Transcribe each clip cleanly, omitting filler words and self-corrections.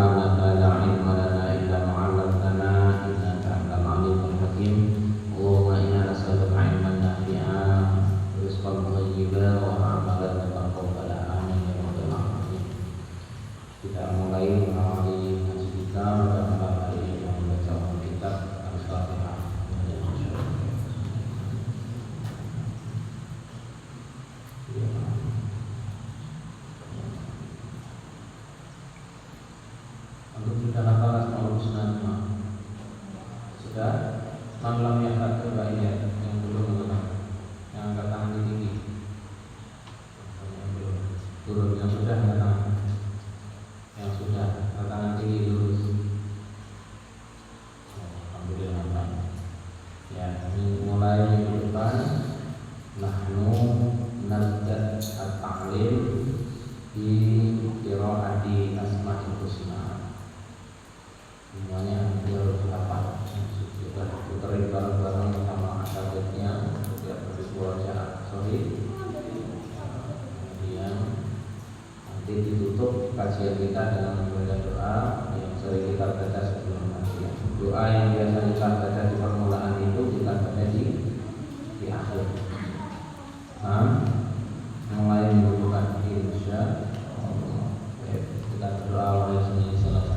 subhanaka la ilma lana illa ma 'allamtana innaka antal alimul hakim. Allahumma inna nas'aluka 'ilman nafi'an wa rizqan thayyiban wa 'amalan mutaqabbalan. Amin ya rabbal alamin. Kita mulai mengawali ngaji kita pada malam hari ini dengan membaca kitab Al-Fatihah. Untuk kita hafal Asmaul Husna sudah? Malam yang satu banyak yang belum mengenal, yang angkat tangan tinggi, yang belum turun, yang sudah angkat tangan, yang sudah angkat tangan tinggi lurus. Alhamdulillah. Ya, ini mulai minggu depan nahnu nazdat at-ta'lim di qiraati Asmaul Husna. Semuanya harus hafal. Kita puterin bareng-bareng sama asalnya biar bersuara sorry. Kemudian nanti ditutup kajian kita dengan membaca doa yang sering kita baca sebelum kajian. Doa yang biasa kita baca di permulaan itu kita baca di akhir. Mulai minggu depan insya Allah. Kita berdoa oleh sini selesai.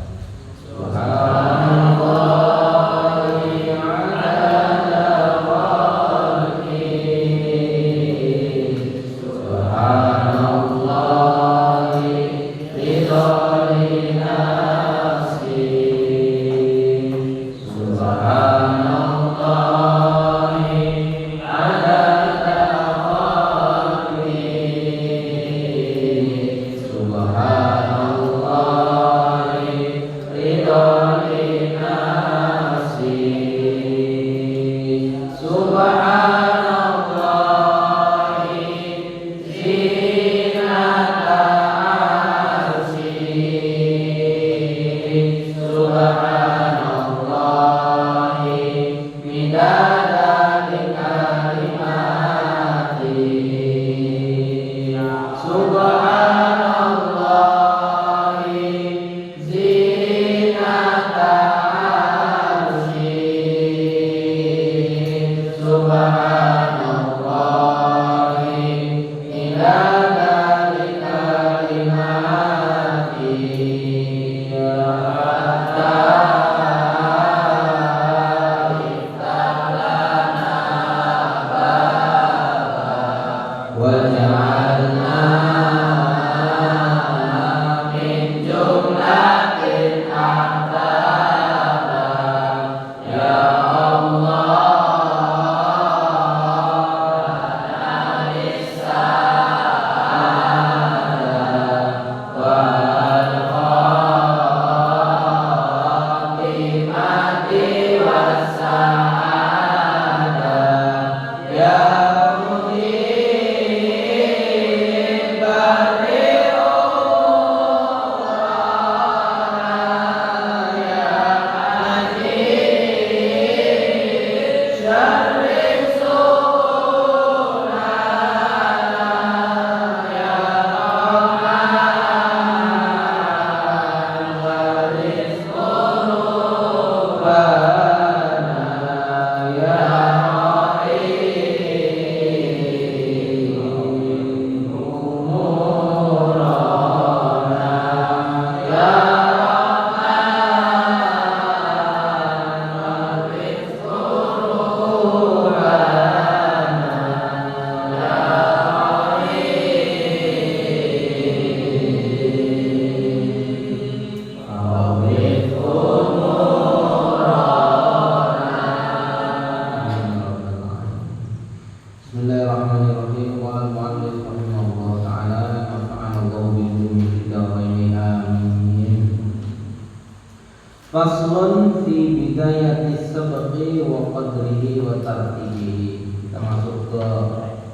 Faslun fi bidayatis sabqi wa qadrihi wa tartibihi. Kita masuk ke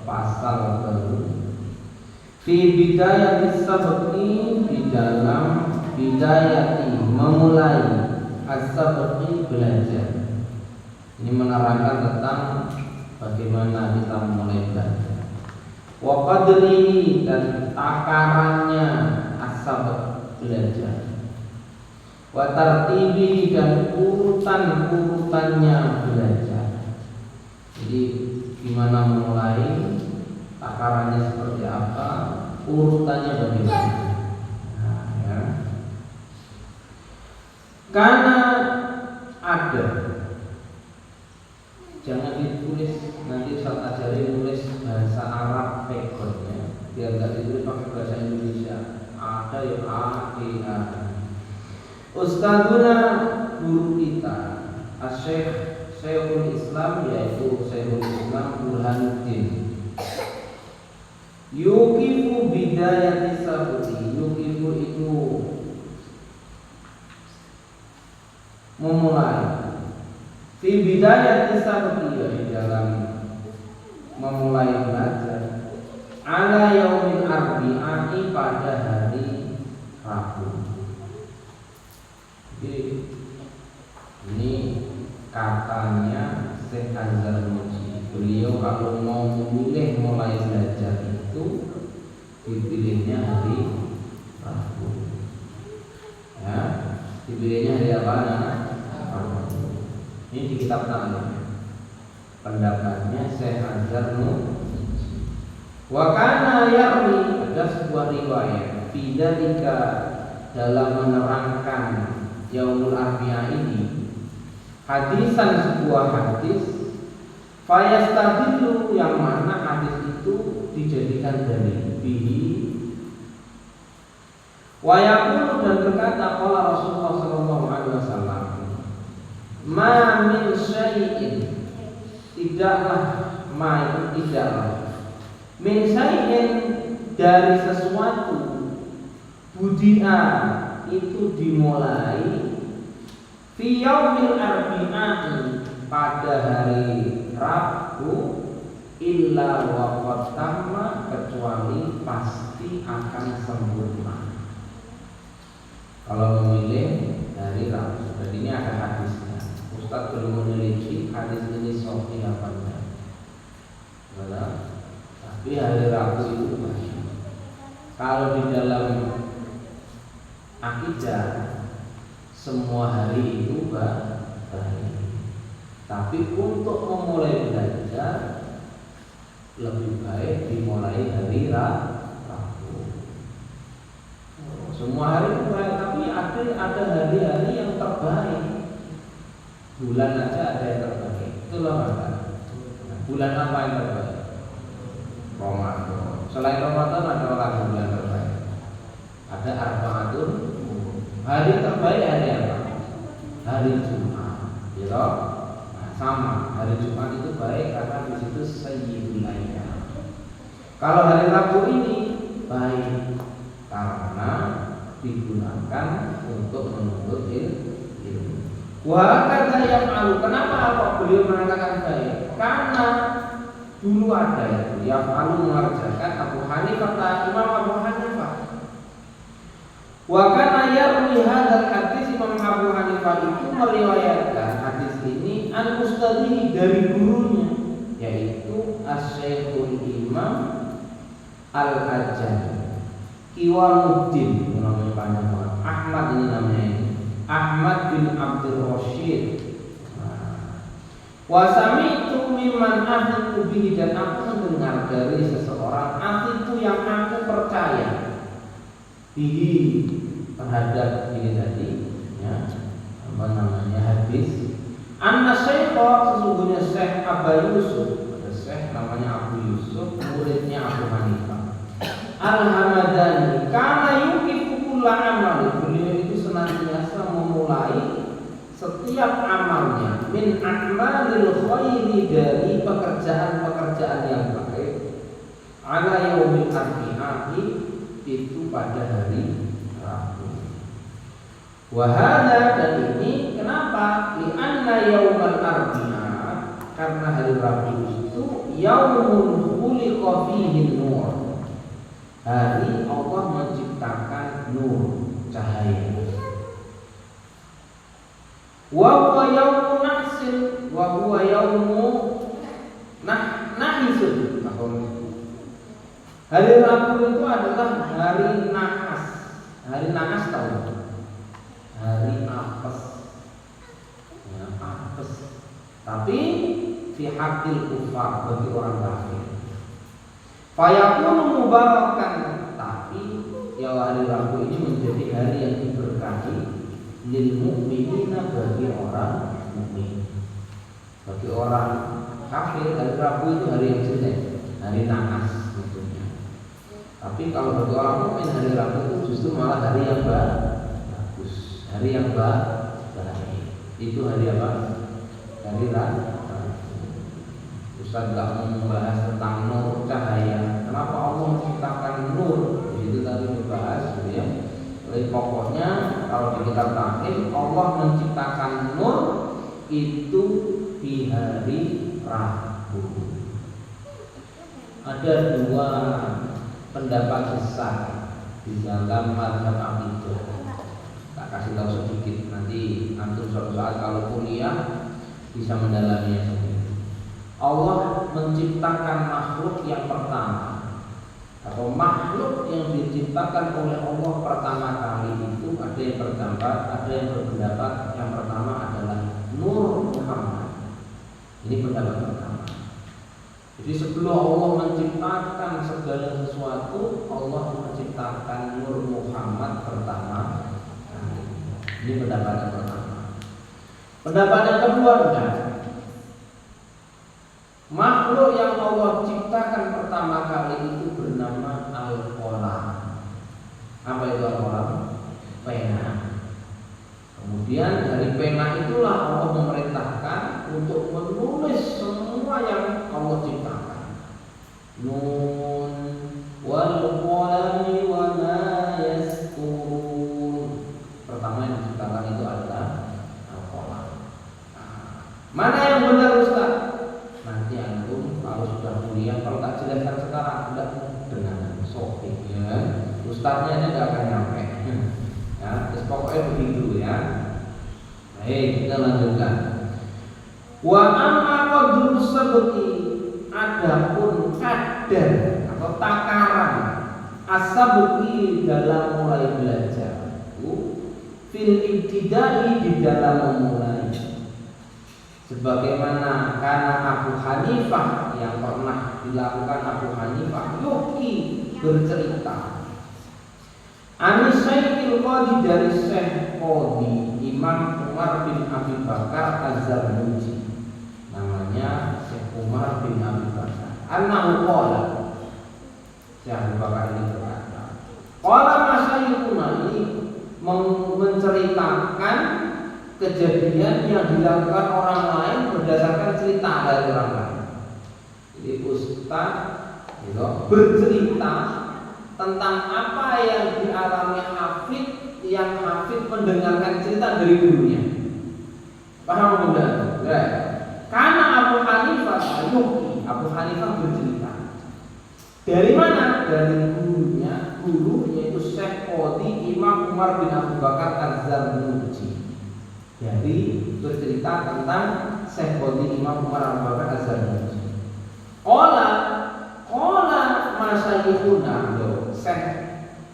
pasal baru. Fi bidayatis sabqi, di dalam bidayati, memulai, as-sabqi, belajar. Ini menerangkan tentang bagaimana kita memulai belajar. Wa qadrihi, dan takarannya as-sabq, belajar. wa tartibi dan urutannya belajar. Jadi gimana memulai, takarannya seperti apa, urutannya bagaimana. Nah, ya. Karena ada, jangan ditulis, nanti saya ajari nulis bahasa Arab backgroundnya, biar nggak ditulis pakai bahasa Indonesia. Ada ya A. Ustadzuna guru kita Syekhul Islam, yaitu Syekhul Islam Burhanuddin, yukifu bidayati sabuti. Yukifu itu memulai, fi bidayati sabuti, di dalam memulai belajar, ala yaumil arbi'ati, pada hari Rabu. Jadi ini katanya Syekh Azhar Muji, beliau kalau mau memilih mulai belajar itu dipilihnya hari Rabu. Ya, dipilihnya hari apa? Rabu. Ini di kitab Ta'lim. Pendapatnya Syekh Azhar Muji. Wa kana yarwi, ada sebuah riwayat bidzalika, dalam menerangkan Yaumul Arbi'ah ini, hadisan, sebuah hadis, fayastadillu, yang mana hadis itu dijadikan dalil, bihi, wa yaqulu, dan berkata qala Rasulullah sallallahu alaihi wasallam, ma min syai'in, tidaklah, min syai'in, dari sesuatu, budi'a, itu dimulai, fi yaumil arbi'ati, pada hari Rabu, illa wa qad tamma, kecuali pasti akan sempurna. Kalau memilih hari Rabu, jadi ini ada hadisnya. Ustaz belum meneliti hadis ini sahih apa enggak. Tapi hari Rabu itu masih. Kalau di dalam akidah semua hari itu baik, tapi untuk memulai belajar lebih baik dimulai hari Rabu. Semua hari itu baik, tapi ada hari-hari yang terbaik. Bulan aja ada yang terbaik. Itulah maka. Bulan apa yang terbaik? Ramadan. Selain Ramadan ada lagi bulan terbaik. Ada Arba'atun. Hari terbaik hari apa? Hari Jumat. Ya toh? Nah, sama. Hari Jumat itu baik karena di situ sayyidul ayyam. Kalau hari Rabu ini baik karena digunakan untuk menuntut ilmu. Wa kata yang malu. Kenapa kok beliau mengatakan baik? Karena dulu ada yang malu mengerjakan Abu Hanifah, Imam Abu Hanifah. Wa kana yarwi hadzal hadis, Imam Abu Hanifah itu meriwayatkan hadis ini an ustadzihi, dari gurunya, yaitu Asy-Syekhul Imam Al-Ajami Qiwamuddin, namanya panjang banget. Ahmad ini namanya ini. Ahmad bin Abdul Rashid. Wa sami'tu mimman athiqu bihi, dan aku mendengar dari seseorang, athiqu yang aku percaya, bihi, terhadap ini tadi, ya, apa namanya, hadis. Anna Syekha, sesungguhnya Syekh Abu Yusuf, ada Syekh namanya Abu Yusuf, muridnya Abu Hanifah Al-Hamadani, karena yukifu kulla amal, beliau itu senantiasa memulai setiap amalnya min a'malil khairi, dari pekerjaan-pekerjaan yang baik, ala yaumil arbi'ati, itu pada hari Rabu. Wahada, dan ini kenapa? Li'anna yaumal arbi'ah, karena hari Rabu itu yaumul khuliqa fihi nur, hari Allah menciptakan nur, cahaya. Wa huwa yaumun nahsin, wa huwa yaumu nahisun. Hari Rabu itu adalah hari nahas. Hari nahas tahu? Hari hakil kufar, bagi orang kafir. Fayakunu mubarakan, tapi ya hari Rabu ini menjadi hari yang diberkahi lil mu'minina, bagi orang mukmin. Bagi orang kafir hari Rabu itu hari yang jelek, hari naas maksudnya. Tapi kalau bagi orang mukmin hari Rabu itu justru malah hari yang bagus, hari yang baik. Itu hari apa? Hari Rabu. Ustaz nggak mau membahas tentang nur cahaya. Kenapa Allah menciptakan nur? Itu tadi dibahas, gitu ya. Jadi pokoknya kalau di kitab Takwil, Allah menciptakan nur itu di hari Rabu. Ada dua pendapat besar di dalam mazhab akidah. Tak kasih tahu sedikit, nanti antum suatu saat kalau kuliah bisa mendalaminya sendiri. Allah menciptakan makhluk yang pertama, atau makhluk yang diciptakan oleh Allah pertama kali itu ada yang berpendapat yang pertama adalah Nur Muhammad. Ini pendapat pertama. Jadi sebelum Allah menciptakan segala sesuatu, Allah menciptakan Nur Muhammad pertama kali. Ini pendapat yang pertama. Pendapat yang kedua adalah makhluk yang Allah ciptakan pertama kali itu bernama Al-Qalam. Apa itu Al-Qalam? Pena. Kemudian dari pena itulah Allah memerintahkan untuk menulis semua yang Allah ciptakan. Nun wal qalami wa ma yasturun. Pertama yang diciptakan itu adalah Al-Qalam. Mana yang benar Ustaz? Nanti antum kalau sudah kuliah, kalau tak jelaskan sekarang tidak dengan sopik ya, ustadznya aja nggak akan nyampe ya. Terus pokoknya begitu ya. Baik, kita lanjutkan. Wa amma qadru sabqi, adapun kadar atau takaran as-sabqi dalam mulai belajar, fil ibtidai, di dalam memulai. Sebagaimana karena Abu Hanifah yang pernah dilakukan Abu Hanifah Yuki bercerita Anis Syekhil Qadi, dari Syekh Qadi Imam Umar bin Abi Bakar Az-Zarnuji, namanya Syekh Umar bin Abi Bakar. Annahu qala, Syekh Abu Bakar ini berkata, qala masyayikuna, ini menceritakan kejadian yang dilakukan orang lain berdasarkan cerita dari orang lain. Jadi ustaz itu bercerita tentang apa yang dialami Hafid, yang Hafid mendengarkan cerita dari gurunya. Paham enggak? Karena Abu Hanifah Abu Hanifah bercerita. Dari mana? Dari gurunya, yaitu Syekh Qadi Imam Umar bin Abu Bakar Az-Zarnuji. Jadi bercerita tentang Syekh Qadi Imam Umar Abu Bakar Az-Zarnuji. Qala masyayikhuna, Syekh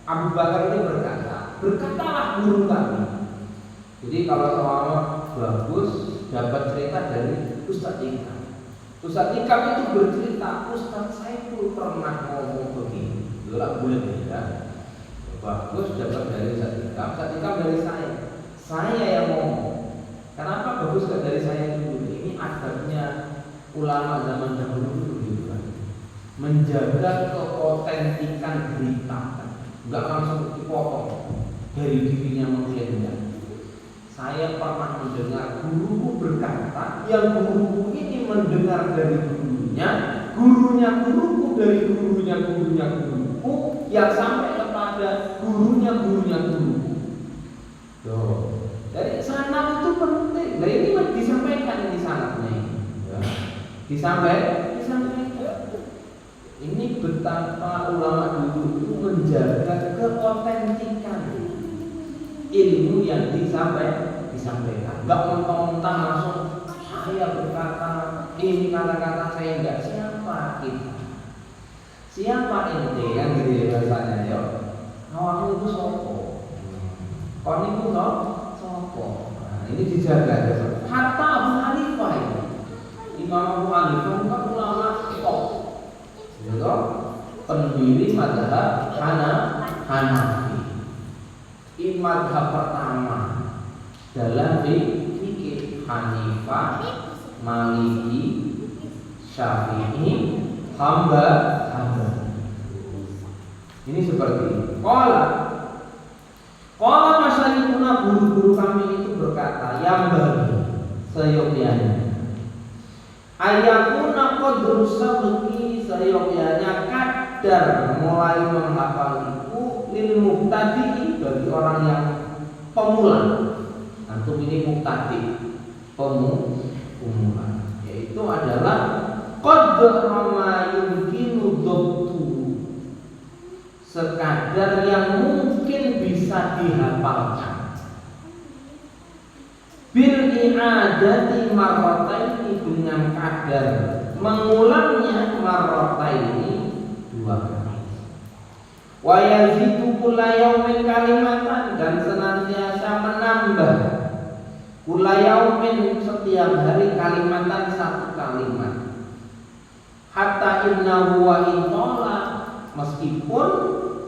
Abu Bakar ini berkatalah guru kami. Jadi kalau sama bagus dapat cerita dari Ustaz Ikam. Ustaz Ikam itu bercerita, Ustaz saya pun pernah ngomong begini. Dolar bulan ya. Bagus dapat dari Ustaz Ikam dari saya. Saya yang ngomong. Kenapa bagus gak dari saya dulu? Ini adabnya ulama zaman dahulu juga, menjaga keotentikan berita, nggak langsung dipotong dari dirinya mengklaimnya. Saya pernah mendengar guruku berkata, yang guruku ini mendengar dari gurunya guruku dari gurunya guruku, yang sampai kepada gurunya guruku. Dari sanad itu penting. Nah ini disampaikan di sanadnya ini. Ya. Disampaikan. Ini betapa ulama dulu itu menjaga keotentikan ilmu yang disampaikan. Enggak mentang-mentang langsung saya berkata ini kata-kata saya, enggak. Siapa kita? Siapa ente yang gitu rasanya ya? Awakmu itu sopo? Kon itu sopo? Nah, ini dijaga. Hatta Abu Hanifah ini Imam Abu Hanifah kan ulama top, gitu, pendiri mazhab Hanafi. Mazhab pertama dalam fikih Hanifah, Maliki, Syafi'i, Hambali. Ini seperti ini. Qala masyayikhuna, guru-guru kami itu berkata, yang bagi seyogyanya ayakuna qadru sabqi, seyogyanya kadar mulai menghafal itu lil muqtadi, bagi orang yang pemula. Antum ini muqtadi, pemula, yaitu adalah qadra ma yumkinu dhabtu, sekadar yang mungkin bisa dihafalkan. Bil i'adati marrataini, dengan kadar mengulangnya marrataini, 2 kali. Wa yazidu kulla yaumin kalimatan, dan senantiasa menambah kulla yaumin, setiap hari kalimatan, 1 kalimat. Hatta innahu wa intola, meskipun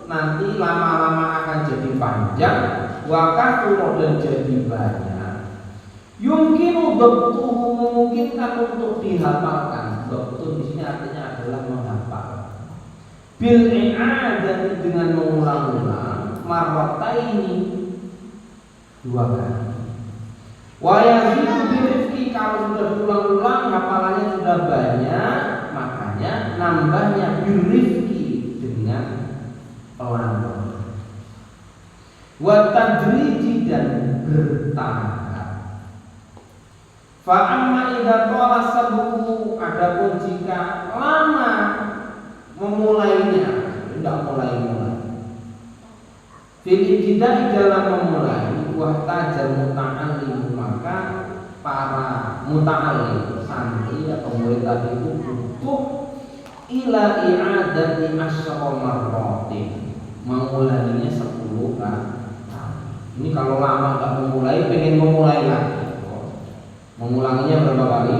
nanti lama-lama akan jadi panjang, wakatu dan jadi banyak. Yumkinu dhabtuhu, memungkinkan untuk dihafalkan. Dhabtu di sini artinya adalah menghafal. Bil i'adati, dengan mengulang-ulang, marrataini, 2 kali. Wa yazidu birifqi, kalau sudah diulang-ulang hafalannya sudah banyak, makanya nambahnya birifqi, dengan pelan-pelan. Wa tadriji, dan bertahap. Fa amma idza qala sabqu, adapun jika lama memulainya, tidak mulai-mulai. Fil ibtida'i, dalam memulai, wa tajal muta'allim, maka para muta'allim, santri atau murid tadi itu butuh ila i'adati asyara marratin, mengulanginya 10 kali. Ini kalau lama tak memulai, pengen memulai lagi, mengulanginya berapa kali?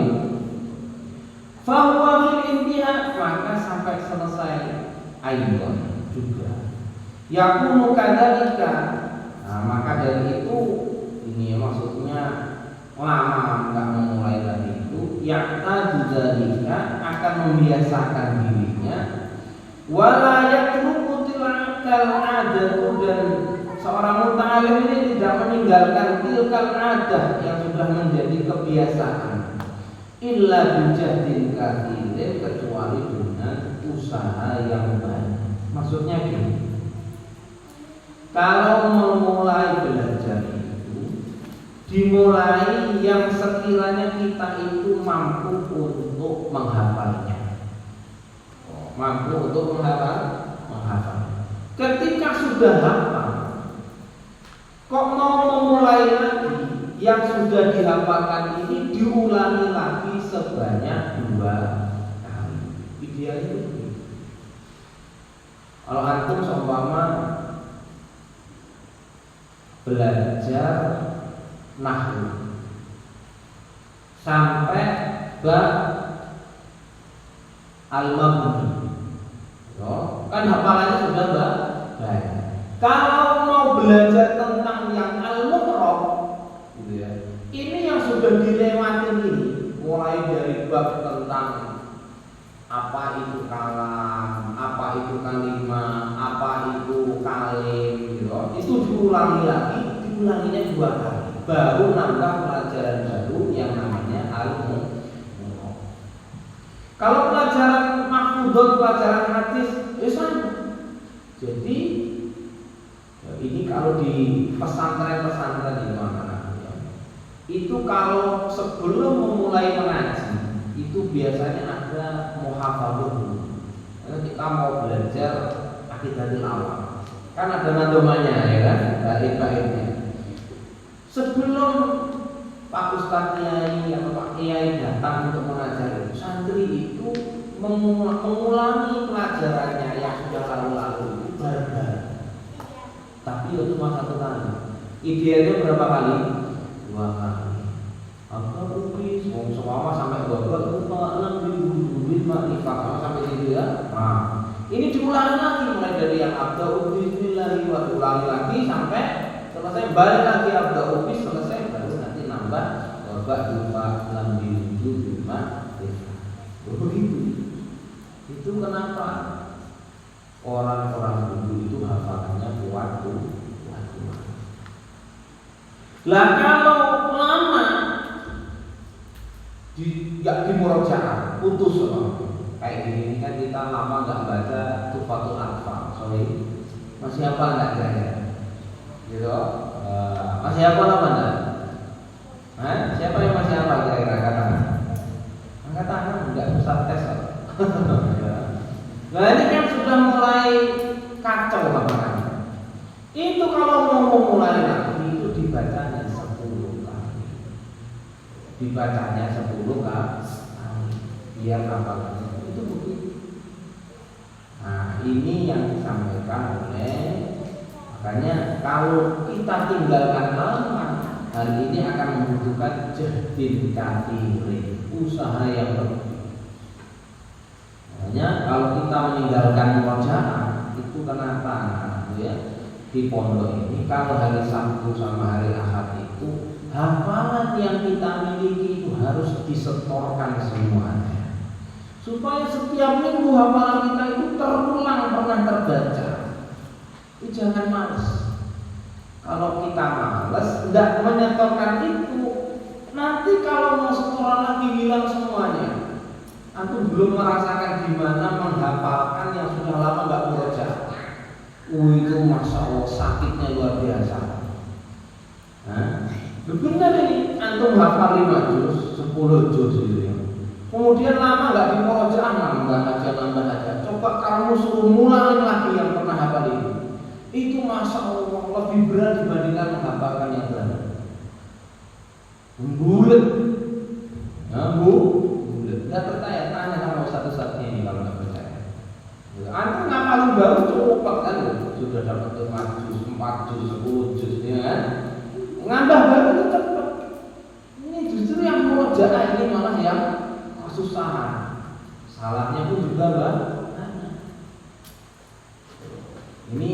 Fahuwa fil intiha, maka sampai selesai ayat juga. Yakunu kadzalika, maka dari itu, ini maksudnya lama enggak memulai tadi itu, yakta dzalika, akan membiasakan dirinya, wala yatruku tilkal adatu, dan seorang muta'alim ini tidak meninggalkan tilkal adah, yang sudah menjadi kebiasaan, illa bijahdin kathirin, kecuali dengan usaha yang banyak. Maksudnya gini, kalau memulai belajar itu dimulai yang sekiranya kita itu mampu untuk menghafalnya, mampu untuk menghafal. Ketika sudah hafal, kok mau memulai lagi, yang sudah dihafalkan ini diulangi lagi sebanyak 2 kali. Idealnya itu begitu. Kalau antum seumpama belajar nahwu sampai bab al-mabni, kan hafalannya sudah baik. Kalau mau belajar tentang yang al-mu'rab, gitu ya, ini yang sudah dilewati ini, mulai dari bab tentang apa itu kalam, apa itu kalimah, apa itu kalim, gitu. Itu diulangi lagi, diulanginya 2 kali, baru nambah pelajaran baru yang namanya al-mu'rab. Kalau pelajaran mahfudz, pelajaran hadis, sama. Jadi ini kalau di pesantren-pesantren di mana-mana, itu kalau sebelum memulai mengaji, itu biasanya ada muhafadzah dulu. Karena kita mau belajar Aqidatul Awam, kan ada nadomanya, ya kan, bait-baitnya. Sebelum Pak Ustadz Kiai atau Pak Kiai datang untuk mengajar, santri itu mengulangi pelajarannya yang sudah lalu-lalu itu bareng. Tapi itu cuma 1 kali. Idealnya berapa kali? 2 kali. Abda Ubis, semua sampai babak lupa alam dibunuhin makrifat sama sampai situ ya. Nah, ini diulangi lagi mulai dari yang Abda Ubis ulangi lagi sampai selesai, balik lagi Abda Ubis selesai, baru nanti nambah babak lupa alam dibunuhin makrifat. Begitu. Itu kenapa orang-orang dulu itu hafalannya kuat. Lah kalau lama nggak dimurojaah putus kayak gini kan kita lama nggak baca Tuhfatul Atfal, sorry masih apa nggak kira-kira gitu, masih apa apa enggak? Siapa yang masih apa kira-kira angkat tangan, nggak usah tes nah ini kan sudah mulai kacau bagaimana itu. Kalau mau memulai lagi itu dibacanya 10 kali, dibacanya 10 kali biar hafalannya itu begitu. Nah ini yang disampaikan oleh, makanya kalau kita tinggalkan lama, hal ini akan membutuhkan jahdin katsirin, usaha yang lebih. Makanya kalau kita meninggalkan murojaah itu kenapa ya, di pondok ini kalau hari Sabtu sama hari Ahad itu hafalan yang kita miliki itu harus disetorkan semuanya, supaya setiap minggu hafalan kita itu terulang pernah terbaca. Itu jangan malas. Kalau kita malas tidak menyetorkan itu, nanti kalau mau setoran lagi hilang semuanya. Aku belum merasakan gimana menghafalkan yang sudah lama nggak murojaah. Itu masya Allah sakitnya luar biasa. Benar ini, antum hafal 5 juz, 10 juz gitu ya. Kemudian lama nggak dimurojaah, nambah aja. Coba kamu suruh mulai lagi yang pernah hafal itu masya Allah lebih berat dibandingkan menghafalkan yang berat. Bulat, nggak percaya, tanya sama satu-satunya ini kalau nggak percaya. Antum ngapalin baru cukup kan, sudah dapat 5 juz, 4 juz, 10 juz, ya kan? Ngambah baru itu cepat. Ini justru yang murojaah ini malah yang kesusahan. Salahnya pun juga banyak. Ini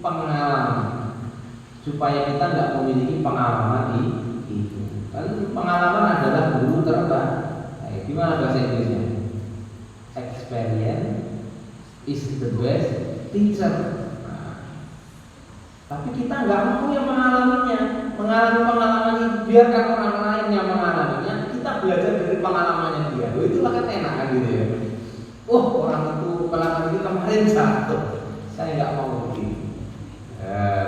pengalaman supaya kita nggak memiliki pengalaman itu. Kan pengalaman adalah guru terbaik. Gimana bahasa Inggrisnya? Experience is the best teacher. Tapi kita nggak mau yang mengalami pengalaman itu, biarkan orang lain yang mengalaminya. Kita belajar dari pengalamannya dia. Itulah kan enak kan gitu ya. Orang itu pengalaman itu kemarin jatuh, saya nggak mau begini.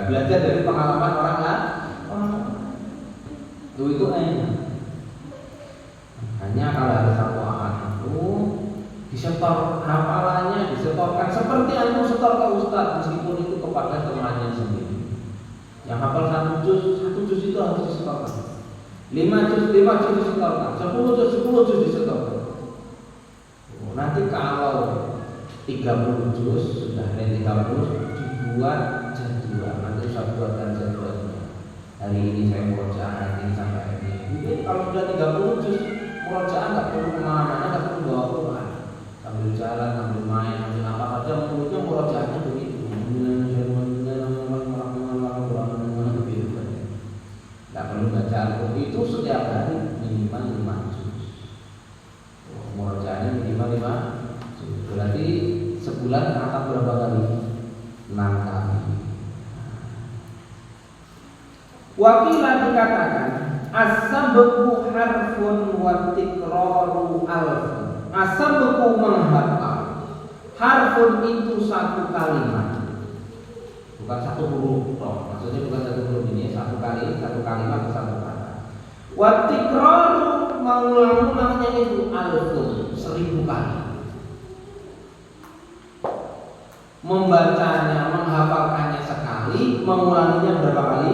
Belajar dari pengalaman orang lain. Itu enak. Hanya kalau ada satu Ahad itu disetor hafalannya, disetorkan seperti antum setor ke ustaz, meskipun itu kepada temannya sendiri. Yang hafal 1 juz itu harus disetorkan. 5 juz disetorkan. 10 juz disetorkan. Nanti kalau 30 juz sudah ada 30 dibuat jadwal. Nanti saya buatkan jadwalnya. Hari ini saya murojaah, hari ini sampai hari ini. Jadi kalau sudah 30 juz murojaah nggak perlu kemana-mana, nggak perlu bawa Quran. Sambil jalan, sambil main, sambil apa saja, mulutnya murojaahnya begitu. Nggak perlu baca Al-Quran itu setiap hari minimal 5 juz. Murojaahnya minimal 5 juz. Berarti sebulan khatam berapa kali? 6 kali. Wakilah dikatakan as-sabqu harfun wa tikraru alfun. As-sabqu menghafal. Harfun itu satu kalimat, bukan satu huruf. Maksudnya bukan satu huruf ini, satu kalimat, satu kata. Wa tikraru mengulang-ulangnya itu alfun, 1000 kali. Membacanya, menghafalkannya sekali, mengulanginya berapa kali?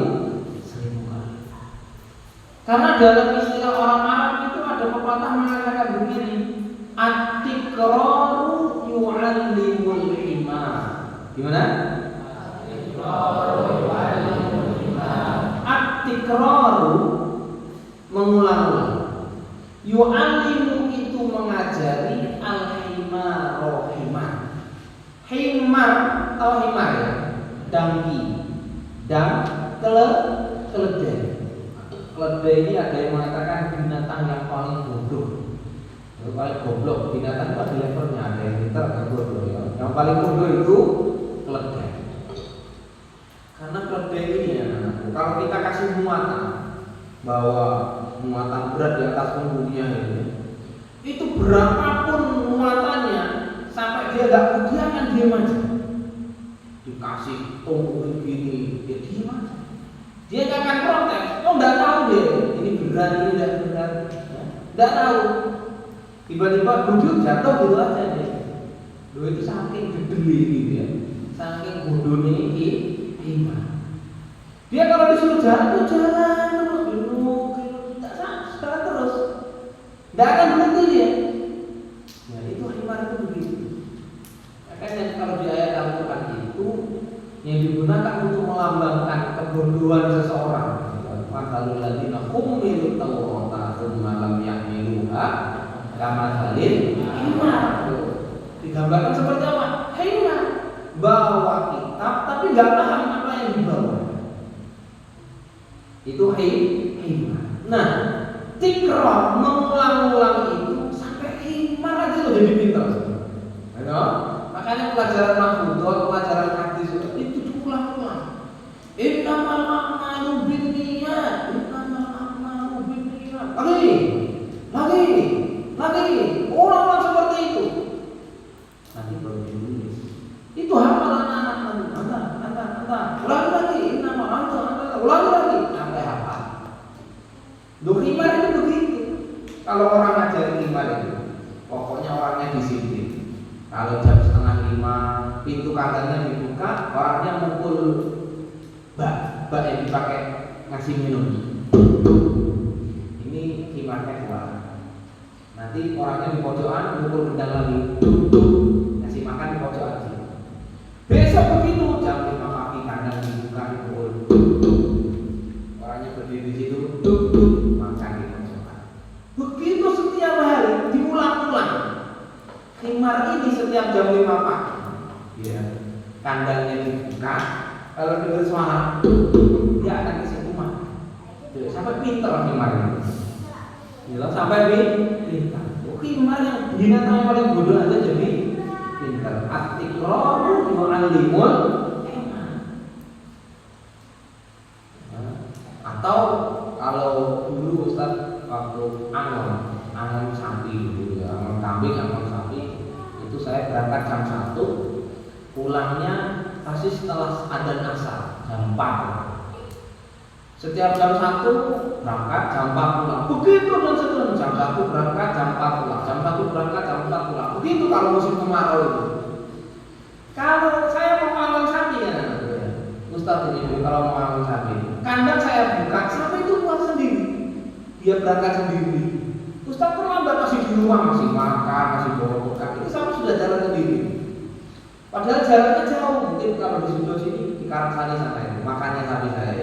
Karena dalam istilah orang Arab itu ada pepatah mengatakan begini, at-tikraru yu'allimul himar. Gimana? At-tikraru mengulang-ulang. Yu'allimu itu mengajari al-himaro himar. Himar atau himar ya, dangki, keledai. Keledai ini ada yang mengatakan binatang yang paling bodoh, yang paling goblok. Binatang itu ada levelnya, ada yang pintar, ada yang bodoh ya. Yang paling bodoh itu keledai. Karena keledai ini ya, kalau kita kasih muatan bahwa muatan berat di atas punggungnya ini, itu berapapun muatannya sampai dia nggak akan diam aja. Dikasih tumpukin gini, dia diam aja. Dia nggak akan protes. Oh nggak tahu deh, ini berat, ini tidak berat, nggak tahu. Tiba-tiba bujur jatuh gitu aja deh. Loh itu saking gedeli gitu ya, saking bodohnya ini iman. Dia kalau disuruh jalan tuh jalan terus, jalan terus, nggak akan berhenti dia. Ya itu iman itu begitu. Makanya kalau di ayat Al-Quran itu yang digunakan untuk melambangkan kebodohan seseorang. Masalul ladzina humilut tawrata tsumma lam yahmiluha kamatsalil himar. Digambarkan seperti apa? Himar, bawa kitab tapi nggak paham apa yang dibawa. Itu himar. Nah, tikror mengulang-ulang itu sampai himar aja lo jadi pintar. Ya, makanya pelajaran mahfudz, pelajaran hadis itu diulang-ulang. Innamal a'malu binniyat, innamal a'malu binniyat. Lagi, orang-orang seperti itu. Nanti baru ditulis. Itu hafalan anak-anak. Ulangi lagi, innamal a'malu, ulangi lagi sampai hafal. Himar itu begitu. Kalau orang ngajarin himar itu, pokoknya orangnya disiplin. Kalau jam 4:30 pintu kandangnya dibuka, orangnya mukul bak yang dipakai ngasih minum. Ini himarnya keluar. Nanti orangnya di pojokan mukul gendang lagi, ngasih makan di pojokan sini. Besok begitu jam 5 pagi kandang dibuka dipukul. Orangnya berdiri di situ, makan di pojokan. Begitu setiap hari diulang-ulang. Himar ini setiap jam 5 pagi, ya, kandangnya dibuka. Kalau dengar suara, dia akan kasih rumah. Sampai pintar himar ini. Ya, sampai pintar. Himar yang binatang yang paling bodoh aja jadi pintar. At-tikraru yu'allimul himar. Atau kalau dulu Ustaz waktu angon sapi dulu ya, angon kambing, angon sapi itu saya berangkat jam 1, pulangnya pasti setelah adzan asar jam 4. Setiap jam 1 berangkat, jam 4 pulang. Begitu dan seterusnya. Jam 1 berangkat, jam 4 pulang. Jam 1 berangkat, jam 4 pulang. Begitu kalau musim kemarau itu. Kalau saya mau angon sapi ya, Ustaz ini dulu kalau mau angon sapi, kandang saya buka, sapi itu pulang sendiri. Dia berangkat sendiri. Ustaz terlambat masih di rumah, masih makan, masih bawa bekal. Ini sapi sudah jalan sendiri. Padahal jalannya jauh, mungkin kalau di sebelah sini di Karangsari sana itu, makannya sapi saya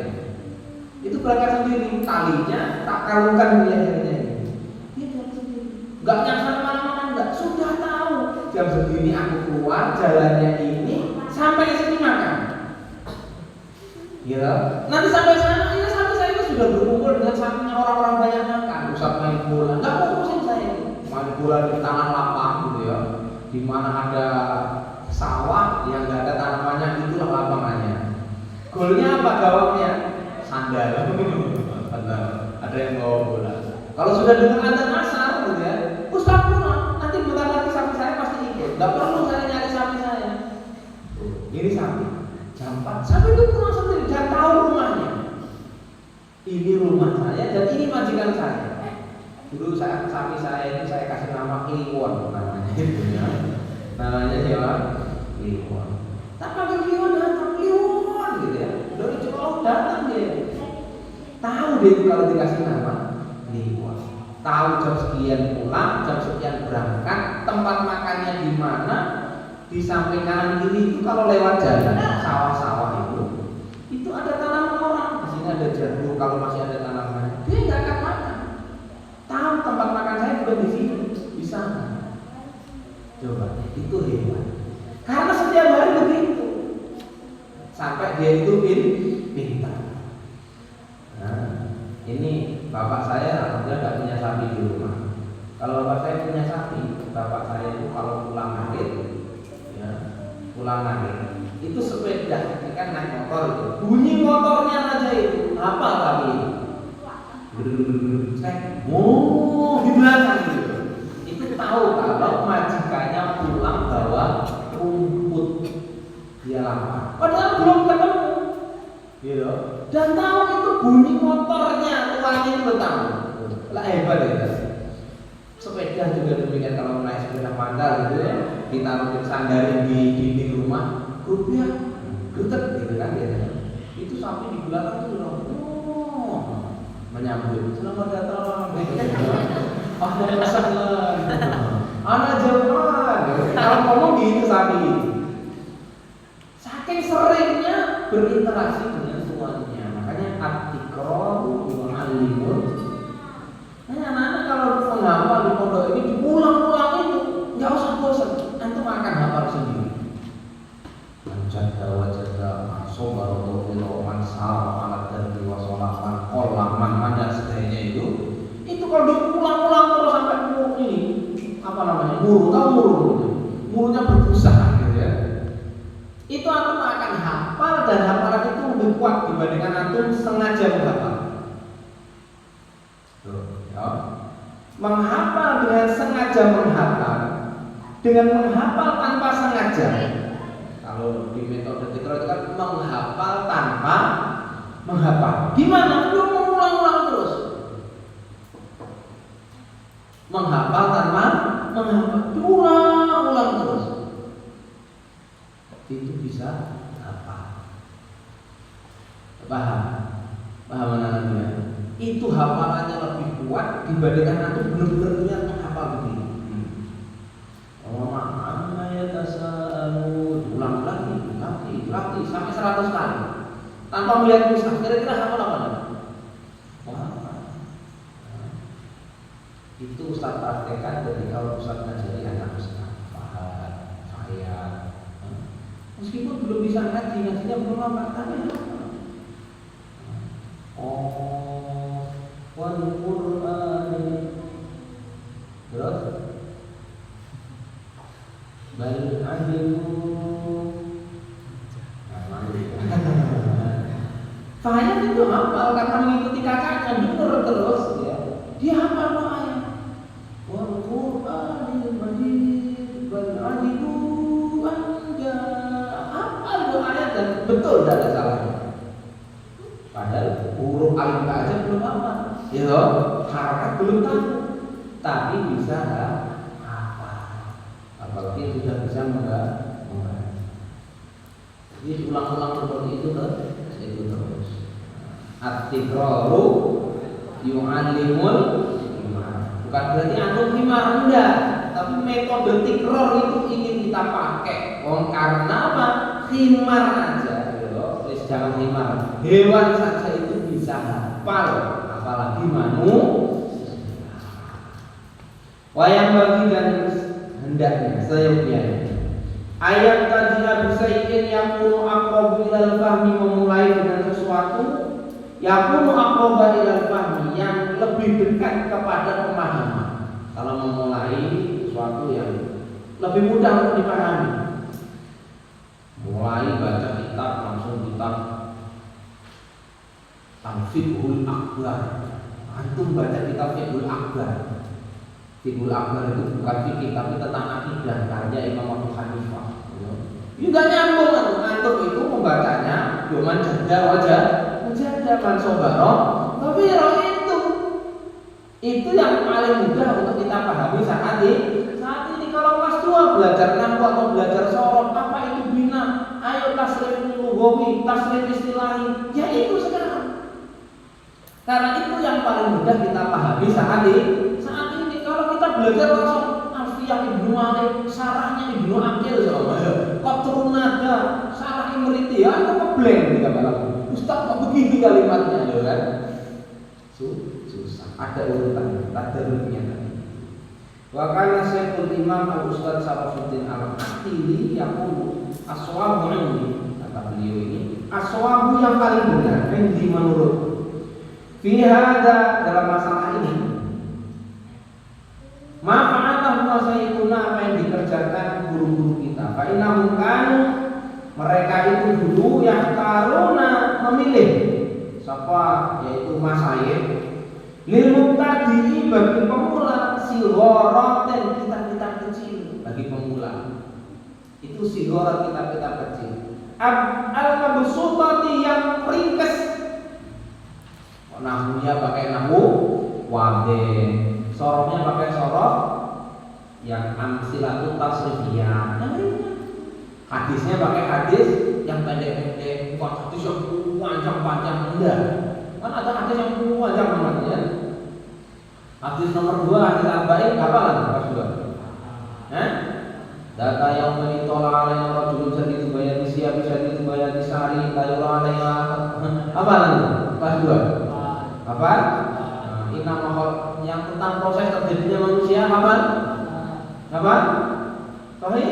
itu berangkat sendiri, talinya tak kalungkan di lehernya ini. Dia jalan sendiri, nggak nyasar mana-mana, nggak, sudah tahu jam segini aku keluar jalannya ini sampai sini makan. Ya, nanti sampai sana ya sapi saya itu sudah berkumpul dengan sapinya orang-orang banyak makan. Pusat main bola, nggak mau ngurusin saya. Main bola di tanah lapang gitu ya, di mana ada sawah yang nggak ada tanamannya, itulah lapangannya. Golnya apa gawangnya? Sandal. Benar. Ada yang bawa bola. Kalau sudah dengar adzan asar gitu ya, Ustaz pulang, nanti bentar lagi sapi saya pasti ikut. Nggak perlu saya nyari sapi saya. Ini sapi. Jam 4, sapi itu pulang sendiri dan tahu rumahnya. Ini rumah saya dan ini majikan saya. Dulu sapi saya itu saya kasih nama Kliwon namanya itu ya. Namanya siapa? Kliwon. Tak panggil Kliwon datang, Kliwon gitu ya. Dari jauh datang dia. Tahu dia itu kalau dikasih nama Kliwon. Tahu jam sekian pulang, jam sekian berangkat, tempat makannya di mana, di samping kanan kiri itu kalau lewat jalan sawah-sawah itu ada tanaman orang. Di sini ada jambu kalau masih ada tanaman. Dia nggak akan makan. Itu hewan. Karena setiap hari begitu. Sampai dia itu pintar. Nah, ini bapak saya alhamdulillah nggak punya sapi di rumah. Kalau bapak saya punya sapi, bapak saya itu kalau pulang akhir, ya, pulang akhir, itu sepeda, ini kan naik motor itu, bunyi motornya aja itu, apa sapi itu? Oh, di belakang itu tahu kalau majikannya pulang bawa rumput, dia lapar. Padahal belum ketemu, gitu. Dan tahu itu bunyi motornya, tuannya itu tahu. Lah hebat ya. Sepeda juga demikian, kalau naik sepeda mandal gitu ya, ditaruh sandarin di dinding rumah, rupiah, getek gitu kan biasanya. Itu sapi di belakang tuh menyambut, selamat datang, ahlan wa sahlan, ana jaman. Kalau ngomong gitu sapi, saking seringnya berinteraksi dengan tuannya, makanya at-tikraru yu'allimul. Anak-anak kalau menghafal di pondok ini diulang-ulang itu nggak usah bosan, antum akan hafal sendiri. Menjaga wajah sobar untuk man sawa alat dari wasolaman olaman mana setidaknya itu kalau diulang-ulang terus sampai muru ini apa namanya muru, tahu muru itu murunya berbusa gitu ya. Itu antum akan hafal dan hafalan itu lebih kuat dibandingkan antum sengaja menghafal. Ya. Menghafal dengan sengaja menghafal, dengan menghafal tanpa sengaja. Kalau di metode tikro itu kan menghafal tanpa menghafal. Gimana? Lu mengulang-ulang terus. Menghafal tanpa menghafal, diulang-ulang terus. Itu bisa hafal. Paham? Paham anak-anaknya? Itu hafalannya lebih kuat dibandingkan antum benar-benar niat menghafal begini. Oh, ma'amma yatasaalu, ulang lagi sampai 100 kali tanpa melihat mushaf. Kira-kira hafal apa nih? Itu Ustaz praktekkan ketika Ustaz ngajari anak Ustaz Fahad, saya. Meskipun belum bisa ngajinya belum lama, tapi wal Qur'an terus bal ajibu. Saya itu hafal karena mengikuti kakaknya, dengar terus ya. Dia hafal doanya. Wal Qur'anil Majid bal ajibu anja. Hafal doanya dan betul tidak ada salahnya. Padahal huruf alif aja belum hafal. Ya, harakat belum tahu, tapi bisa hafal. Apalagi sudah bisa membaca. Jadi diulang-ulang seperti itu terus. At-tikraru yu'allimul himar. Bukan berarti antum himar, enggak, tapi metode tikror itu ingin kita pakai. Karena apa? Himar aja, jangan himar. Hewan saja itu bisa hafal, apalagi manusia. Wayang bagi dan hendaknya seyogyanya ayat kajian bisaiin yakunu aqrabu ilal fahmi, memulai dengan sesuatu yakunu aqrabu ilal fahmi, yang lebih dekat kepada pemahaman. Kalau memulai sesuatu yang lebih mudah untuk dipahami, mulai baca kitab langsung kitab Fiqhul Akbar. Antum baca kitab Fiqhul Akbar. Fiqhul Akbar itu bukan fikih tapi tentang akidah karya Imam Abu Hanifah. Enggak nyambung antum itu membacanya cuman jada wajah man sobaro. Tapi itu yang paling mudah untuk kita pahami saat ini. Kalau kelas 2 belajar nahwu atau belajar sorof, apa itu bina? Ayo tasrif lughawi, tasrif istilahi. Ya itu sekarang. Karena itu yang paling mudah kita pahami saat ini. Kalau kita belajar langsung Alfiyah Ibnu Malik, sarahnya Ibnu Aqil sama Qatrun Nada, sarah Imriti, ya itu ngeblank kita bilang. Ustaz kok begini kalimatnya, ya kan? Susah. Ada urutannya, tadarruknya tadi. Wa kana Syekhul Imam Al-Ustaz Syarafuddin Al-Aqili yaqulu aswabu indi, kata beliau ini, aswabu yang paling benar indi menurut fi hada, dalam masalah ini, ma fa'alahu masyaykhuna, apa yang dikerjakan guru-guru kita, fa innahum kanu, mereka itu dulu yang taruna memilih siapa, yaitu masyayikh, lil mubtadi, bagi pemula, sighoraten, kitab-kitab kecil bagi pemula. Itu sighorat, kitab-kitab kecil. Al-mabsutati, yang ringkas. Nahwunya pakai nahwu wade, sorofnya pakai sorof yang amsilatut tasrifiyah. Hadisnya pakai hadis yang pendek-pendek, bukan hadis yang panjang-panjang, enggak. Kan ada hadis yang panjang banget ya. Hadis nomor 2, hadis arba'in kapan pas 2? Data yang menitola alaihi rajulun syadidul bayati siyabi syadidul bayati sari tayura alaihi apa nanti? Pas 2. Apa? Inna mahal, yang tentang proses terjadinya manusia kapan? Kapan? Sahih?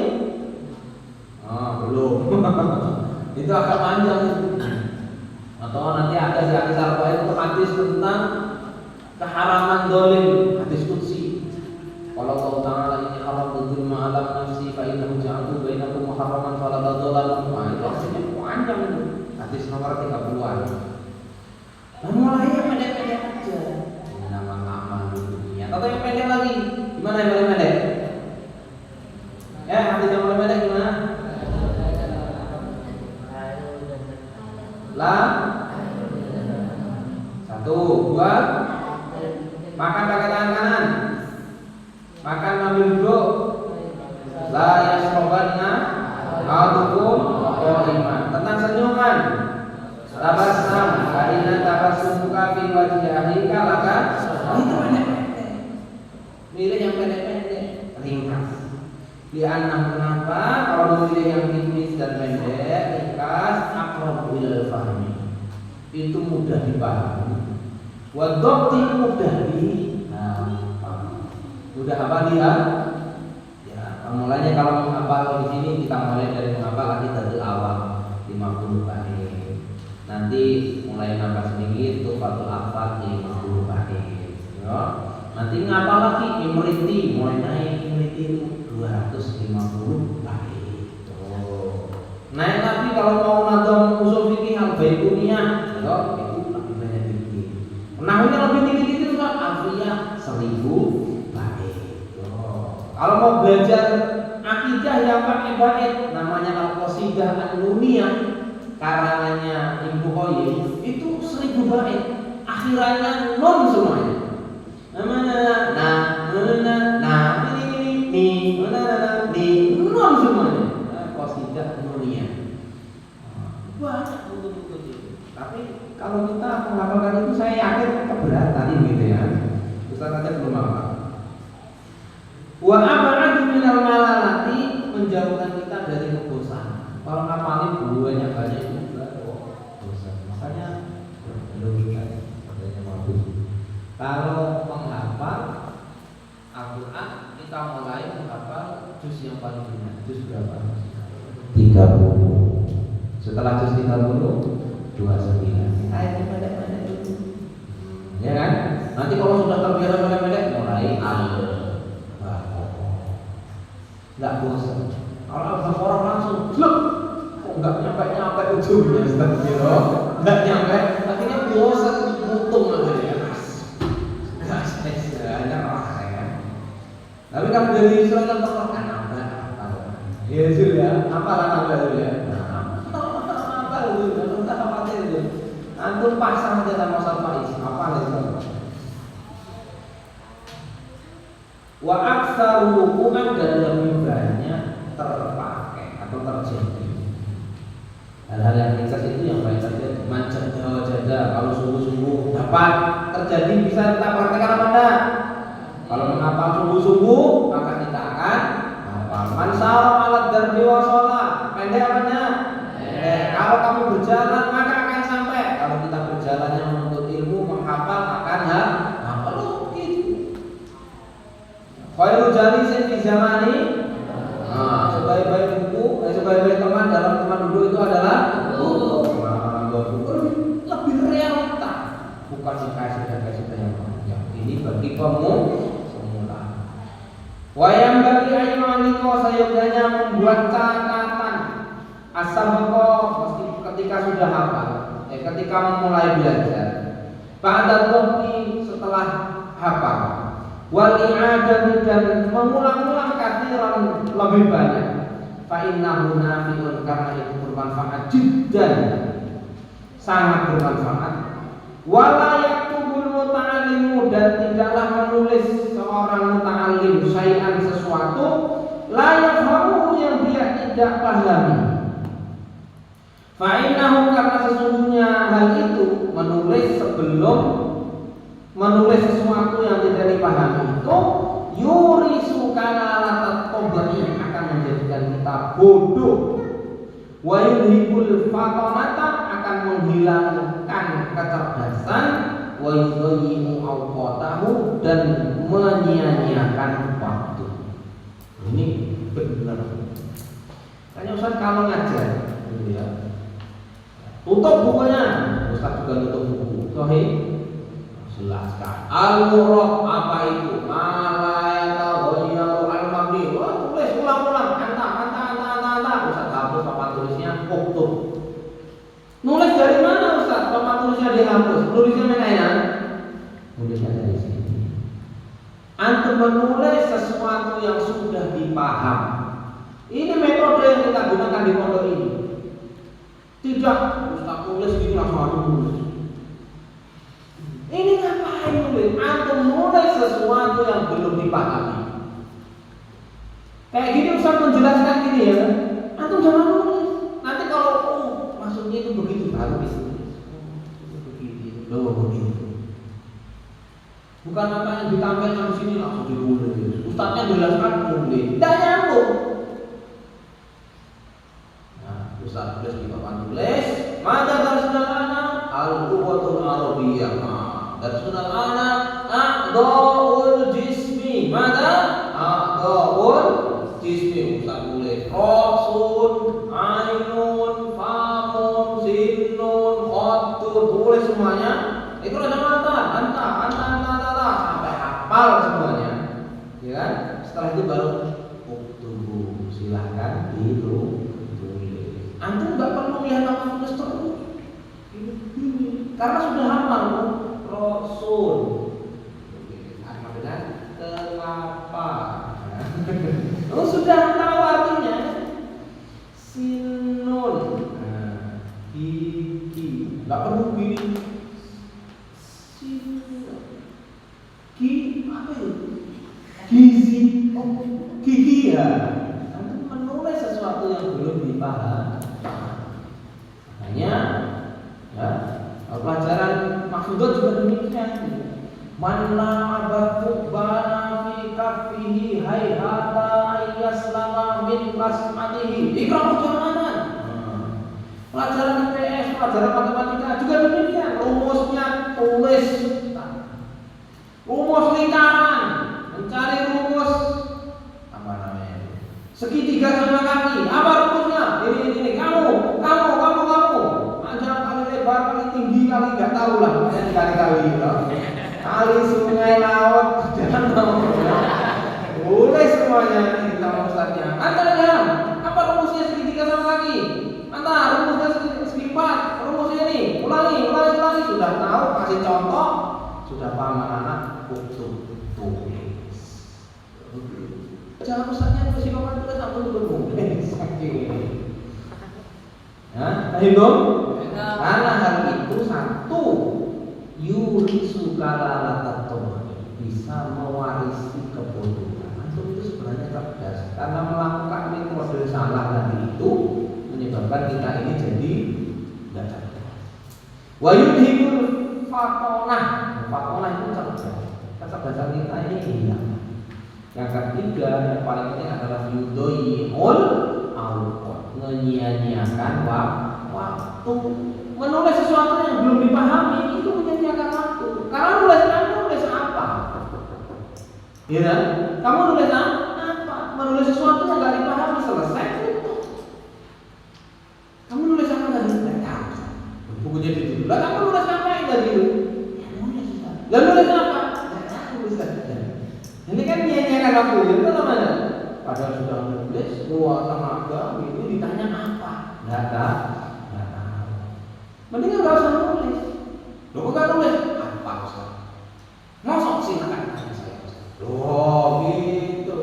Belum. Itu agak panjang. Atau nanti ada di hadis arba'in itu hadis tentang keharaman dolim, hadis qudsi. Kalau Allah Ta'ala ini haram dzulma ala nafsi fa innahu ja'altu bainakum muharraman fala tadzalamu. Itu artinya panjang itu. Hadis nomor 30-an. Mulainya pendek-pendek aja. Ini nama amal dunia. Atau yang pendek lagi. Gimana yang paling pendek? Hadis yang paling pendek gimana? Satu, 2, makan pakai tangan kanan, makan sambil duduk. La yasrobanna ahadukum qa'iman. Tentang senyuman, tabassum, karina tabassumuka fi wajhi ahlika laka. Itu pendek-pendek. Milih yang pendek-pendek, ringkas. Li'anna, kenapa? Kalau memilih yang tipis dan pendek, ringkas, aqrabu ilal fahmi, itu mudah dipahami. Wa dhabti, mudah mudah apa dia? Ya, mulanya kalau menghafal di sini kita mulai dari menghafal lagi dari awal 50 bait. Nanti mulai nambah sedikit tuh fatul afat 50 bait. Ya. Nanti ngapal lagi imriti, mulai naik imriti itu 250 bait. Naik lagi kalau mau nadzam usul fikih al-baiquniyah, ya, itu lebih banyak fikih. Nahwunya lebih tinggi itu kan alfiyah 1000 bait. Kalau mau belajar akidah yang pakai bait, namanya al-qasidah an-nuniyah, karangannya Ibnu Qayyim, itu 1000 bait. Akhirannya non semuanya. Ini non semuanya. Qasidah an-nuniyah. Banyak buku-buku itu. Tapi kalau kita menghafalkan itu saya yakin keberatan gitu ya. Ustaz aja belum hafal. Wa ab'adu minal malalati, menjauhkan kita dari kebosanan. Kalau ngapalin banyak itu bosan. Makanya logika katanya bagus. Kalau menghafal Al-Qur'an, kita mulai menghafal juz yang paling banyak. Juz berapa? 30. Setelah juz 30, 29. Ayatnya pendek-pendek itu. Ya kan? Nanti kalau sudah terbiasa pendek-pendek, mulai nggak bosan. Kalau orang langsung, kok nggak nyampe ujungnya, nggak nyampe, akhirnya bosan, mutung akhirnya. Nggak selesai, ya. Tapi kalau dari Israel kan nambah, ya sih ya, apalah nambah dulu ya. Antum pasang aja sama Ustaz Faiz, apa lagi? Wa aktsaru wuqu'an, dan lebih banyak terpakai atau terjadi. Hal-hal yang ringkas itu yang baik saja, jaga. Kalau sungguh-sungguh dapat terjadi, bisa kita praktekkan apa enggak? Kalau menghafal sungguh-sungguh, maka kita akan hafal. Man sara alat darbi wa shalah, pendek apa enggak? Kalau kamu berjalan, maka akan sampai. Kalau kita berjalannya menuntut ilmu, menghafal akan hafal. Begitu. Khairul zamani. Sebaik-baik buku, sebaik-baik teman dalam teman dulu itu adalah buku. Lebih realita, bukan kasih yang panjang. Ini bagi pemula. Wayang bagi ayat sayurannya membuat catatan asabako mesti ketika sudah hafal, ketika memulai belajar. Pada topi setelah hafal. Wali'adatu dan mengulang-ulang katsiran lebih banyak. Fa innahu nafi'un karena itu bermanfaat jiddan, sangat bermanfaat. Wala yaktubul muta'allimu dan tidaklah menulis seorang muta'allim syai'an sesuatu la yafhamu yang dia tidak pahami. Fa innahu karena sesungguhnya hal itu menulis sebelum menulis sesuatu yang tidak dipahami itu yurisu kalalatat tobai akan menjadikan kita bodoh. Wa yudhibul fatamata akan menghilangkan kecerdasan. Wa yudhayyimu awqatahu dan menyia-nyiakan waktu. Ini benar. Tanya Ustaz kalau ngajar gitu ya. Tutup bukunya. Ustaz juga tutup buku. Sahih. Jelaskan al-murad apa itu malayata ghayyaru al-mabni. Tulis ulang-ulang anta Ustaz hapus papan tulisnya uktub. Nulis dari mana Ustaz? Papan tulisnya dihapus. Nulisnya mana? Nulisnya dari sini. Antum menulis sesuatu yang sudah dipaham. Ini metode yang kita gunakan di pondok ini. Tidak Ustaz tulis gitu langsung nulis. Ini ngapain nulis? Antum nulis sesuatu yang belum dipahami. Kayak gini Ustaz menjelaskan gini ya. Antum jangan nulis. Nanti kalau maksudnya itu begitu baru bisa. Begitu. Begitu. Bukan apa yang ditampilkan di sini langsung ditulis. Ustaznya jelaskan nulis. Tidak nyambung. Nah, Ustaz tulis di papan tulis. Mada darsunalana al-quwwatul arabiyyah. Dan sunnah anak a'dha'ul jismi. Mada? A'dha'ul jismi. Ustaz tulis Rasul, Ainun, Famun, Sinnun, Khattun. Tulis semuanya. Itu ada mata, anta, sampai hafal semuanya. Ya kan? Setelah itu baru uktubu. Silahkan ditulis. Antum nggak perlu lihat apa tulis terus. Ini karena sudah hafal. Rasul sama dengan kelapa. Oh sudah tahu artinya. Sinun, gigi, nggak perlu gigi. Sinun, gigi apa itu? Gizi, gigi ya. Nanti menulis sesuatu yang belum dipaham. Makanya, ya. Pelajaran maksudnya juga demikian. Man la abatu bana fi kafihi hayhata ayyaslama min qasmatihi. Ikram jamanan. Pelajaran IPS, pelajaran matematika juga demikian. Rumusnya tulis. Rumus lingkaran, mencari rumus apa namanya? Segitiga sama kaki. Apa rumusnya? Ini kamu. Lebar kali tinggi kali nggak tahu lah, kali-kali kali sungai laut jangan tahu. Boleh semuanya kita Ustaznya. Anda lihat apa rumusnya segitiga sama kaki? Anda rumusnya segi empat, rumusnya ini ulangi sudah tahu, kasih contoh sudah paham anak tulis. Jangan Ustaznya kasih papan tulis sampai berbunuh saking ini. Ya, paham? Karena hal itu satu yurisu kalalatat bisa mewarisi kebodohan. Itu sebenarnya cerdas karena melakukan metode salah tadi itu menyebabkan kita ini jadi tidak cerdas. Wa yudhibul fatonah itu cerdas. Kecerdasan kita ini hilang. Yang ketiga yang paling penting adalah yudhoyihul awqat, menyia-nyiakan waktu. Menulis sesuatu yang belum dipahami itu menyia-nyiakan waktu. Karena nulis apa? Ya kan? Kamu nulis apa? menulis sesuatu yang nggak dipahami selesai tutup. Kamu nulis apa tadi? Nggak tahu. Bukunya ditutup. Lah kamu nulis apa yang tadi? Ya nulis. Lah nulis apa? Nggak tahu Ustaz. Ini kan nyanyikan waktu itu namanya. Padahal sudah nulis dua tenaga itu ditanya apa? Nggak tahu. Mending nggak usah nulis. Loh kok nggak nulis? Apa Ustaz? Mosok silakan tanya saya Ustaz. Loh gitu.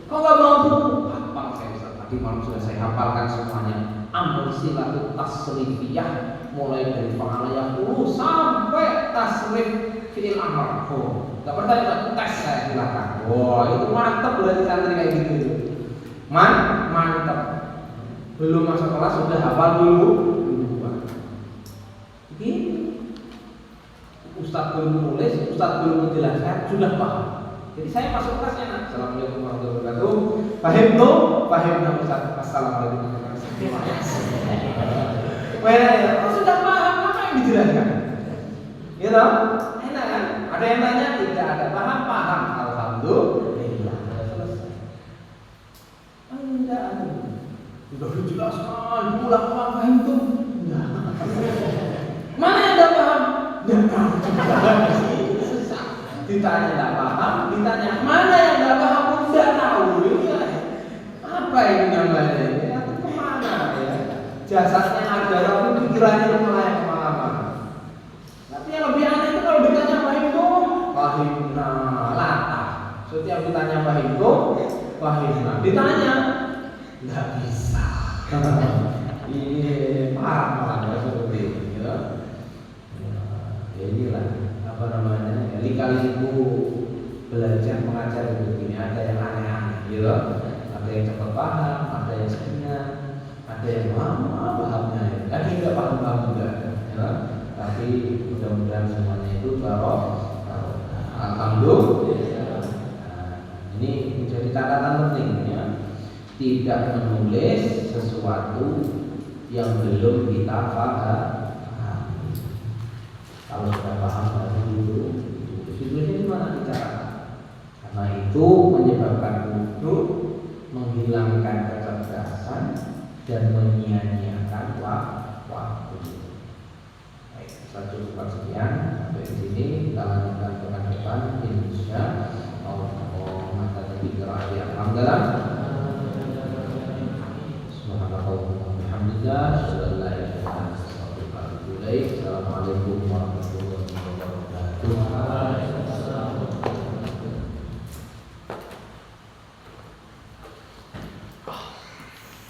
Kok nggak bawa buku? Hafal saya Ustaz. Tadi malam sudah saya hafalkan semuanya. Amsilatut tasrifiyah mulai dari pengalaya hulu sampai tasrif fi'il amr. Oh, nggak pertanyaan tes saya silakan. Wah itu mantap berarti santri kayak gitu. Mantap. Belum masuk kelas sudah hafal dulu. Begini. Ustaz belum menulis, Ustaz belum menjelaskan, sudah paham. Jadi saya masuk kelas enak. Assalamualaikum warahmatullahi wabarakatuh. Paham tuh? Paham nggak Ustaz? Assalamualaikum warahmatullahi wabarakatuh. Oh, sudah paham apa yang dijelaskan? Gitu? Enak kan? Ada yang tanya tidak ada paham. Alhamdulillah. Selesai. Enggak. Sudah dijelaskan, ulang-ulang paham tuh. Enggak. Mana yang tidak paham? Tidak tahu. Susah. Ditanya tidak paham, ditanya mana yang tidak paham pun tidak tahu. Apa ini namanya? Atau kemana ya? Jasadnya ada, tapi pikirannya mulai kemana-mana. Tapi yang lebih aneh itu kalau ditanya paham itu, pahimna latah. Setiap ditanya paham itu, pahimna. Ditanya, nggak bisa. Ini parah seperti itu. Ya inilah apa namanya, kali-kaliku belajar mengajar begini, ada yang aneh-aneh, gitu. Ada yang cepat paham, ada yang setengah, ada yang lama pahamnya, ada yang tidak paham juga, ya. Tapi mudah-mudahan semuanya itu alhamdulillah. Ini menjadi catatan penting ya, tidak menulis sesuatu yang belum kita paham. Kalau sudah paham baru dulu. Situasinya gimana bicara? Karena itu menyebabkan untuk menghilangkan kecerdasan dan menyia-nyiakan waktu. Baik, saya cukupkan sekian sampai di sini. Kita lanjutkan ke depan. Insya Allah mata terbicara yang alhamdulillah. Subhanallah, alhamdulillah. Assalamualaikum warahmatullahi wabarakatuh.